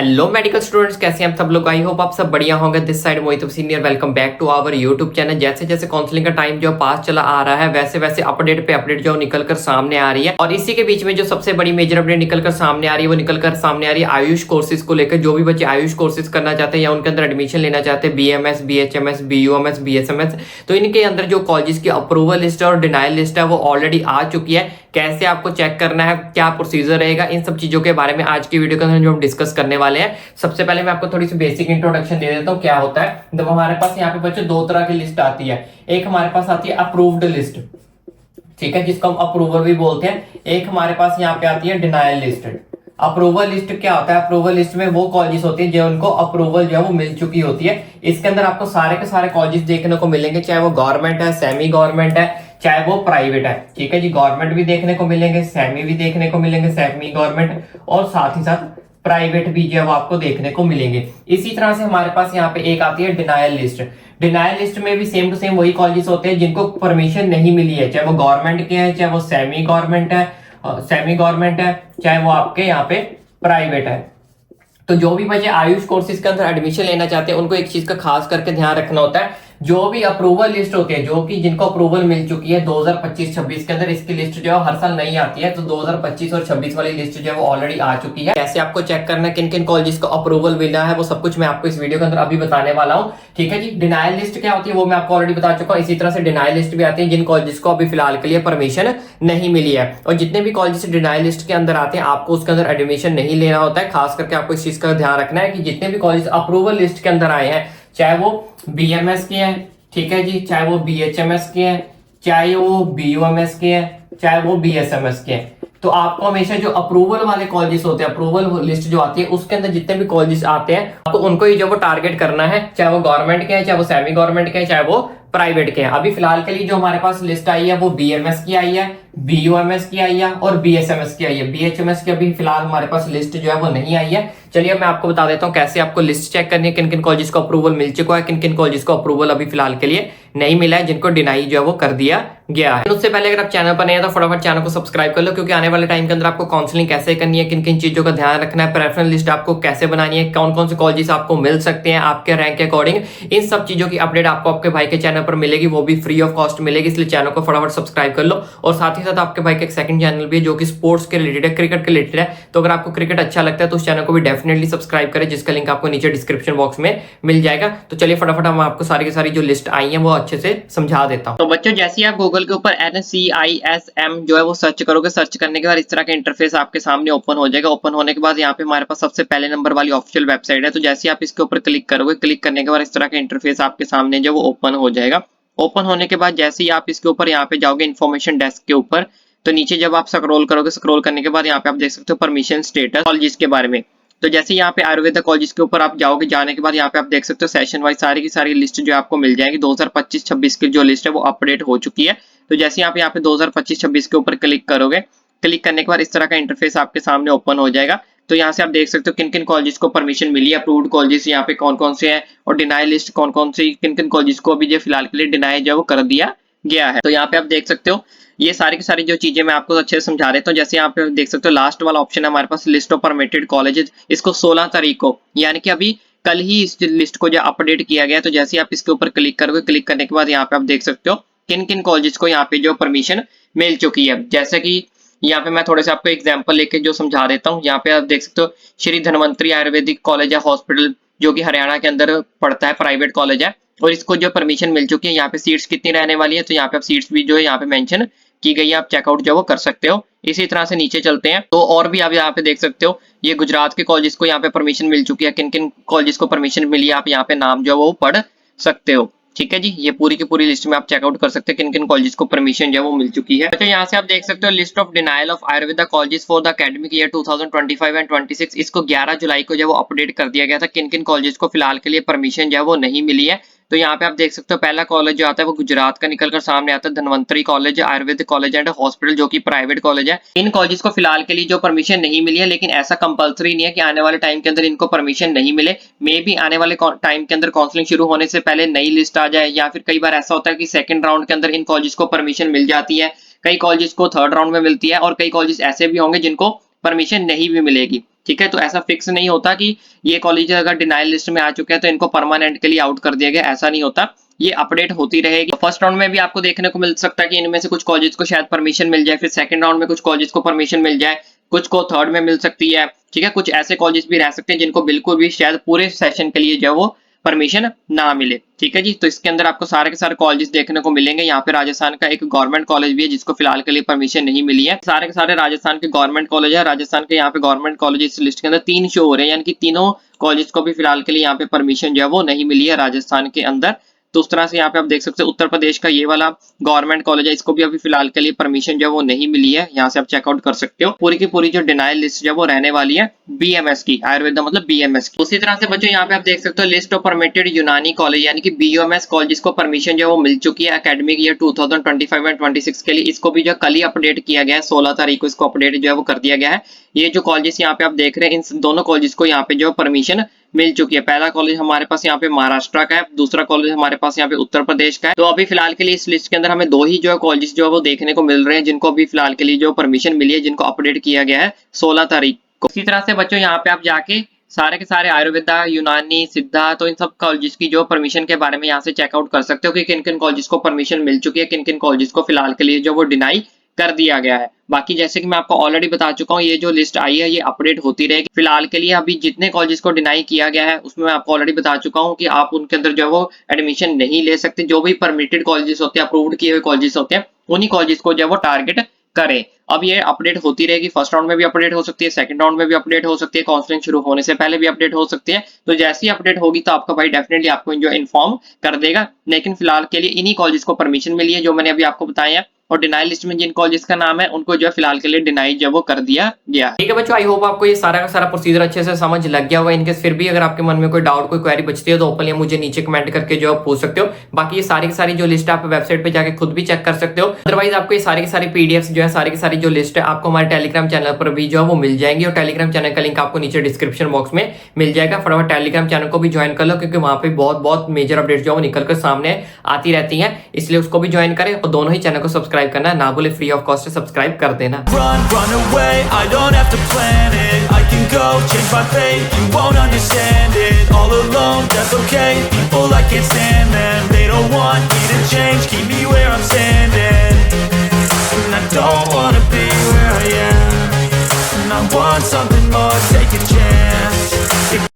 Hello medical students, कैसे हैं आप सब लोग। आई होप आप सब बढ़िया होंगे। This side Mohit senior, welcome back to our YouTube channel. जैसे जैसे काउंसलिंग का टाइम जो पास चला आ रहा है, वैसे वैसे अपडेट पे अपडेट जो निकल कर सामने आ रही है। और इसी के बीच में जो सबसे बड़ी मेजर अपडेट निकल कर सामने आ रही है, वो निकल कर सामने आ रही है आयुष कोर्सेज को लेकर। जो भी बच्चे आयुष कोर्सेज करना चाहते हैं या उनके अंदर एडमिशन लेना चाहते हैं, BMS, BHMS, BUMS, BSMS, तो इनके अंदर जो कॉलेज की अप्रूवल लिस्ट है और डिनाइल लिस्ट है वो ऑलरेडी आ चुकी है। कैसे आपको चेक करना है, क्या प्रोसीजर रहेगा, इन सब चीजों के बारे में आज की वीडियो के अंदर जो हम डिस्कस करने वाले हैं। सबसे पहले मैं आपको थोड़ी सी बेसिक इंट्रोडक्शन दे देता हूँ क्या होता है। जब हमारे पास यहाँ पे बच्चे दो तरह की लिस्ट आती है। एक हमारे पास आती है अप्रूव्ड लिस्ट, ठीक है, जिसको हम अप्रूवल भी बोलते हैं। एक हमारे पास यहाँ पे आती है डिनायल लिस्ट। अप्रूवल लिस्ट क्या होता है? अप्रूवल लिस्ट में वो कॉलेजेस होती है जो उनको अप्रूवल जो है वो मिल चुकी होती है। इसके अंदर आपको सारे के सारे कॉलेजेस देखने को मिलेंगे, चाहे वो गवर्नमेंट है, सेमी गवर्नमेंट है, चाहे वो प्राइवेट है। ठीक है जी, गवर्नमेंट भी देखने को मिलेंगे, सेमी भी देखने को मिलेंगे, सेमी गवर्नमेंट, और साथ ही साथ प्राइवेट भी जो है आपको देखने को मिलेंगे। इसी तरह से हमारे पास यहाँ पे एक आती है डिनायल लिस्ट। डिनायल लिस्ट में भी सेम टू सेम वही कॉलेजेस होते हैं जिनको परमिशन नहीं मिली है, चाहे वो गवर्नमेंट के हैं, चाहे वो सेमी गवर्नमेंट है, चाहे वो आपके यहाँ पे प्राइवेट है। तो जो भी बच्चे आयुष कोर्सेज के अंदर एडमिशन लेना चाहते हैं, उनको एक चीज का खास करके ध्यान रखना होता है। जो भी अप्रूवल लिस्ट होती है, जो कि जिनको अप्रूवल मिल चुकी है 2025-26 के अंदर, इसकी लिस्ट जो है हर साल नहीं आती है। तो 2025 और 26 वाली लिस्ट जो है वो ऑलरेडी आ चुकी है। कैसे आपको चेक करना है, किन किन कॉलेजेस को अप्रूवल मिला है, वो सब कुछ मैं आपको इस वीडियो के अंदर अभी बताने वाला हूँ। ठीक है जी, डिनायल लिस्ट क्या होती है वो मैं आपको ऑलरेडी बता चुका हूँ। इसी तरह से डिनायल लिस्ट भी आती है जिन कॉलेजेस को अभी फिलहाल के लिए परमिशन नहीं मिली है। और जितने भी कॉलेजेस डिनायल लिस्ट के अंदर आते हैं, आपको उसके अंदर एडमिशन नहीं लेना होता है। खास करके आपको इस चीज का ध्यान रखना है कि जितने भी कॉलेज अप्रूवल लिस्ट के अंदर आए हैं, चाहे वो BMS के हैं, ठीक है जी, चाहे वो BHMS के हैं, चाहे वो BUMS के हैं, चाहे वो BSMS के हैं, तो आपको हमेशा जो अप्रूवल वाले कॉलेजेस होते हैं, अप्रूवल लिस्ट जो आती है उसके अंदर जितने भी कॉलेजेस आते हैं, आपको उनको ही जो वो टारगेट करना है, चाहे वो गवर्नमेंट के हैं, चाहे वो सेमी गवर्नमेंट के हैं, चाहे वो प्राइवेट के हैं। अभी फिलहाल के लिए जो हमारे पास लिस्ट आई है वो BMS की आई है, BUMS की आई है और BSMS की आई है। BHMS की अभी फिलहाल हमारे पास लिस्ट जो है वो नहीं आई है। चलिए मैं आपको बता देता हूँ कैसे आपको लिस्ट चेक करनी है, किन किन कॉलेजेस को अप्रूवल मिल चुका है, किन किन कॉलेजेस को अप्रूवल अभी फिलहाल के लिए नहीं मिला है, जिनको डिनाई जो है वो कर दिया गया है। उससे पहले अगर आप चैनल पर नए हैं तो फटाफट चैनल को सब्सक्राइब कर लो, क्योंकि आने वाले टाइम के अंदर आपको काउंसलिंग कैसे करनी है, किन किन चीजों का ध्यान रखना है, प्रेफरेंस लिस्ट आपको कैसे बनानी है, कौन कौन से कॉलेजेस आपको मिल सकते हैं आपके रैंक के अकॉर्डिंग, इन सब चीजों की अपडेट आपको आपके भाई के चैनल पर मिलेगी, वो भी फ्री ऑफ कॉस्ट मिलेगी। इसलिए चैनल को फटाफट सब्सक्राइब कर लो। और साथ ही साथ आपके भाई का एक सेकंड चैनल भी है जो कि स्पोर्ट्स के रिलेटेड है, क्रिकेट के रिलेटेड है। तो अगर आपको क्रिकेट अच्छा लगता है तो उस चैनल को भी डेफिनेटली सब्सक्राइब करें, जिसका लिंक आपको नीचे डिस्क्रिप्शन बॉक्स में मिल जाएगा। तो चलिए फटाफट हम आपको सारी की सारी जो लिस्ट आई है वो अच्छे से समझा देता हूँ। तो बच्चों, जैसे आप गूगल के ऊपर NCISM जो है वो सर्च करोगे, सर्च करने के बाद इस तरह का इंटरफेस आपके सामने ओपन हो जाएगा। ओपन होने के बाद यहाँ पे हमारे पास सबसे पहले नंबर वाली ऑफिशियल वेबसाइट है। तो जैसे आप इसके ऊपर क्लिक करोगे, क्लिक करने के बाद इस तरह का इंटरफेस आपके सामने जो वो ओपन हो जाएगा। ओपन होने के बाद जैसे ही आप इसके ऊपर यहाँ पे जाओगे इन्फॉर्मेशन डेस्क के ऊपर, तो नीचे जब आप स्क्रॉल करोगे, स्क्रॉल करने के बाद यहाँ पे आप देख सकते हो परमिशन स्टेटस कॉलेजेस के बारे में। तो जैसे यहाँ पे आयुर्वेदा कॉलेज के ऊपर आप जाओगे, जाने के बाद यहाँ पे आप देख सकते हो सेशन वाइज सारी की सारी लिस्ट जो आपको मिल जाएगी। 2025-26 की जो लिस्ट है वो अपडेट हो चुकी है। तो जैसे आप यहाँ पे 2025-26 के ऊपर क्लिक करोगे, क्लिक करने के बाद इस तरह का इंटरफेस आपके सामने ओपन हो जाएगा। तो यहाँ से आप देख सकते हो किन किन कॉलेजेस को परमिशन मिली है, अप्रूव्ड कॉलेजेस यहाँ पे कौन कौन से हैं, और डिनाई लिस्ट कौन कौन से, किन किन कॉलेजेस को अभी जो फिलहाल के लिए डिनाई जो है वो कर दिया गया है। तो यहाँ पे आप देख सकते हो ये सारी की सारी जो चीजें मैं आपको अच्छे से समझा देता हूँ। जैसे यहाँ पे देख सकते हो लास्ट वाला ऑप्शन है हमारे पास, लिस्ट ऑफ परमिटेड कॉलेजेस। इसको 16 तारीख को, यानी कि अभी कल ही इस लिस्ट को जो अपडेट किया गया। तो जैसे आप इसके ऊपर क्लिक करोगे, क्लिक करने के बाद यहाँ पे आप देख सकते हो किन किन कॉलेजेस को यहाँ पे जो परमिशन मिल चुकी है। जैसे कि यहाँ पे मैं थोड़े से आपको एग्जाम्पल लेके जो समझा देता हूँ। यहाँ पे आप देख सकते हो श्री धन्वंतरी आयुर्वेदिक कॉलेज है हॉस्पिटल, जो कि हरियाणा के अंदर पड़ता है, प्राइवेट कॉलेज है, और इसको जो परमिशन मिल चुकी है। यहाँ पे सीट्स कितनी रहने वाली है, तो यहाँ पे आप सीट्स भी जो है यहाँ पे मेंशन की गई है, आप चेकआउट जो वो कर सकते हो। इसी तरह से नीचे चलते हैं तो और भी आप यहाँ पे देख सकते हो ये गुजरात के कॉलेजेस को यहाँ पे परमिशन मिल चुकी है। किन किन कॉलेजेस को परमिशन मिली है आप यहाँ पे नाम जो है वो पढ़ सकते हो। ठीक है जी, ये पूरी की पूरी लिस्ट में आप चेकआउट कर सकते हैं किन किन कॉलेजेस को परमिशन जो है वो मिल चुकी है। तो यहाँ से आप देख सकते हो list of denial of Ayurveda colleges for the academic year 2025 and 26। इसको 11 जुलाई को जो वो अपडेट कर दिया गया था। किन किन कॉलेजेस को फिलहाल के लिए परमिशन जो है वो नहीं मिली है। तो यहाँ पे आप देख सकते हो पहला कॉलेज जो आता है वो गुजरात का निकलकर सामने आता है, Dhanvantari college Ayurvedic college and hospital, जो कि प्राइवेट कॉलेज है। इन कॉलेज को फिलहाल के लिए जो परमिशन नहीं मिली है, लेकिन ऐसा कंपलसरी नहीं है कि आने वाले टाइम के अंदर इनको परमिशन नहीं मिले। मे बी आने वाले टाइम के अंदर काउंसलिंग शुरू होने से पहले नई लिस्ट आ जाए, या फिर कई बार ऐसा होता है कि सेकंड राउंड के अंदर इन कॉलेज को परमिशन मिल जाती है, कई कॉलेज को थर्ड राउंड में मिलती है, और कई कॉलेज ऐसे भी होंगे जिनको परमिशन नहीं भी मिलेगी। ठीक है, तो ऐसा फिक्स नहीं होता कि ये कॉलेज अगर डिनाइल लिस्ट में आ चुके हैं तो इनको परमानेंट के लिए आउट कर दिया गया, ऐसा नहीं होता, ये अपडेट होती रहेगी। फर्स्ट राउंड में भी आपको देखने को मिल सकता है कि इनमें से कुछ कॉलेज को शायद परमिशन मिल जाए, फिर सेकंड राउंड में कुछ कॉलेज को परमिशन मिल जाए, कुछ को थर्ड में मिल सकती है, ठीक है। कुछ ऐसे कॉलेज भी रह सकते हैं जिनको बिल्कुल भी शायद पूरे सेशन के लिए जो है वो परमिशन ना मिले, ठीक है जी। तो इसके अंदर आपको सारे के सारे कॉलेजेस देखने को मिलेंगे। यहाँ पे राजस्थान का एक गवर्नमेंट कॉलेज भी है जिसको फिलहाल के लिए परमिशन नहीं मिली है। सारे के सारे राजस्थान के गवर्नमेंट कॉलेज है। राजस्थान के यहाँ पे गवर्नमेंट कॉलेज इस लिस्ट के अंदर 3 शो हो रहे हैं, यानी कि तीनों कॉलेज को भी फिलहाल के लिए यहाँ पे परमिशन जो है वो नहीं मिली है राजस्थान के अंदर। तो उस तरह से यहाँ पे आप देख सकते हैं उत्तर प्रदेश का ये वाला गवर्नमेंट कॉलेज है, इसको भी अभी फिलहाल के लिए परमिशन जो है वो नहीं मिली है। यहाँ से आप चेकआउट कर सकते हो। पूरी की पूरी जो डिनाइल लिस्ट जो है वो रहने वाली है बीएमएस की, आयुर्वेदा मतलब बीएमएस की। उसी तरह से बच्चों यहाँ पे आप देख सकते हो लिस्ट ऑफ परमिटेड यूनानी कॉलेज यानी कि बीयूएमएस कॉलेज को परमिशन जो है वो मिल चुकी है एकेडमिक ईयर 2025 एंड 26 के लिए। इसको भी जो कल ही अपडेट किया गया है, 16 तारीख को इसको अपडेट जो है वो कर दिया गया है। ये जो कॉलेजेस यहाँ पे आप देख रहे हैं, इन दोनों कॉलेज को यहाँ पे जो परमिशन मिल चुकी है। पहला कॉलेज हमारे पास यहाँ पे महाराष्ट्र का है, दूसरा कॉलेज हमारे पास यहाँ पे उत्तर प्रदेश का है। तो अभी फिलहाल के लिए इस लिस्ट के अंदर हमें 2 ही जो है कॉलेज जो है वो देखने को मिल रहे हैं जिनको अभी फिलहाल के लिए जो परमिशन मिली है, जिनको अपडेट किया गया है 16 तारीख को। इसी तरह से बच्चों यहाँ पे आप जाके सारे के सारे आयुर्वेदा, यूनानी, सिद्धा, तो इन सब कॉलेजेस की जो परमिशन के बारे में यहाँ से चेकआउट कर सकते हो कि किन किन कॉलेजेस को परमिशन मिल चुकी है, किन किन कॉलेजेस को फिलहाल के लिए जो वो डिनाई कर दिया गया है। बाकी जैसे कि मैं आपको ऑलरेडी बता चुका हूँ, ये जो लिस्ट आई है ये अपडेट होती रहेगी। फिलहाल के लिए अभी जितने कॉलेजेस को डिनाई किया गया है उसमें मैं आपको ऑलरेडी बता चुका हूँ कि आप उनके अंदर जो है वो एडमिशन नहीं ले सकते। जो भी परमिटेड कॉलेजेस होते हैं, अप्रूव्ड किए हुए कॉलेजेस होते हैं, उन्हीं कॉलेजेस को जो है वो टारगेट करें। अब ये अपडेट होती रहेगी, फर्स्ट राउंड में भी अपडेट हो सकती है, सेकंड राउंड में भी अपडेट हो सकती है, काउंसलिंग शुरू होने से पहले भी अपडेट हो सकती है। तो जैसी अपडेट होगी तो आपका भाई डेफिनेटली आपको जो इन्फॉर्म कर देगा। लेकिन फिलहाल के लिए इन्हीं कॉलेज को परमिशन मिली है जो मैंने अभी आपको बताया, और डिनाइल लिस्ट में जिन कॉलेज का नाम है उनको जो है फिलहाल के लिए डिनाई जो वो कर दिया गया है। ठीक है बच्चों, आई होप आपको ये सारा का सारा प्रोसीजर अच्छे से समझ लग गया होगा। इनके फिर भी अगर आपके मन में कोई डाउट, कोई क्वेरी बचती है तो ओपनली मुझे नीचे कमेंट करके जो आप पूछ सकते हो। बाकी ये सारी की सारी जो लिस्ट है आप वेबसाइट पे जाके खुद भी चेक कर सकते हो। अदरवाइज आपको ये सारी की सारी पीडीएफ जो है, सारी की सारी जो लिस्ट है आपको हमारे टेलीग्राम चैनल पर भी जो है वो मिल जाएंगी, और टेलीग्राम चैनल का लिंक आपको नीचे डिस्क्रिप्शन बॉक्स में मिल जाएगा। फटाफट टेलीग्राम चैनल को भी ज्वाइन कर लो, क्योंकि वहां पे बहुत मेजर अपडेट जो है वो निकल कर सामने आती रहती है, इसलिए उसको भी ज्वाइन करें। और दोनों ही चैनल को सब्सक्राइब करना ना भूले, फ्री ऑफ कॉस्ट सब्सक्राइब कर देना। Run away, I don't have to plan it. I can go change my fate, you won't understand it. All alone, that's okay. People, I can't stand them. They don't want me to change, keep me where I'm standing. And I don't wanna be where I am. And I want something more, take a chance.